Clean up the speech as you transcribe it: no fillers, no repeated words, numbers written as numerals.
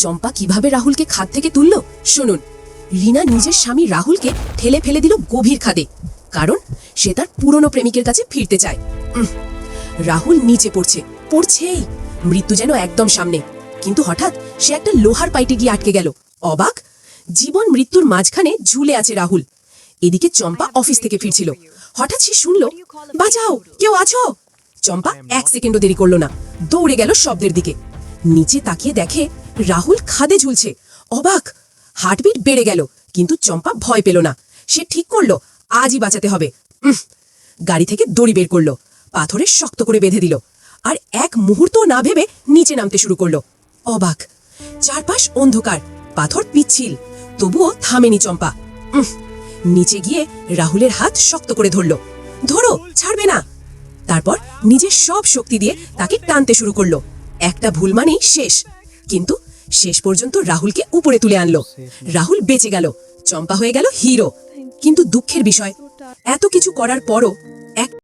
চম্পা কিভাবে রাহুলকে খাদ থেকে তুলল শুনুন। রিনা নিজের স্বামী রাহুলকে ঠেলে ফেলে দিল গভীর খাদে, কারণ সে তার পুরনো প্রেমিকের কাছে ফিরতে চায়। রাহুল নিচে পড়ছেই, মৃত্যু যেন একদম সামনে। কিন্তু হঠাৎ সে একটা লোহার পাইটে গিয়ে আটকে গেল। অবাক! জীবন মৃত্যুর মাঝখানে ঝুলে আছে রাহুল। এদিকে চম্পা অফিস থেকে ফিরছিল। হঠাৎ সে শুনল, বাঁচাও, কেউ আছো? চম্পা এক সেকেন্ডও দেরি করলো না, দৌড়ে গেল শব্দের দিকে। নিচে তাকিয়ে দেখে রাহুল খাদে ঝুলছে। অবাক! হার্টবিট বেড়ে গেল, কিন্তু চম্পা ভয় পেল না। সে ঠিক করলো আজই বাঁচাতে হবে। গাড়ি থেকে দড়ি বের করলো, পাথরে শক্ত করে বেঁধে দিল, আর এক মুহূর্ত না ভেবে নিচে নামতে শুরু করলো। অবাক! চারপাশ অন্ধকার, পাথর পিচ্ছিল, তবুও থামেনি চম্পা। নিচে গিয়ে রাহুলের হাত শক্ত করে ধরলো। ধরো, ছাড়বে না। তারপর নিজের সব শক্তি দিয়ে তাকে টানতে শুরু করলো। একটা ভুল মানেই শেষ। কিন্তু শেষ পর্যন্ত রাহুলকে উপরে তুলে আনলো। রাহুল বেঁচে গেল, চম্পা হয়ে গেল হিরো। কিন্তু দুঃখের বিষয়, এত কিছু করার পরও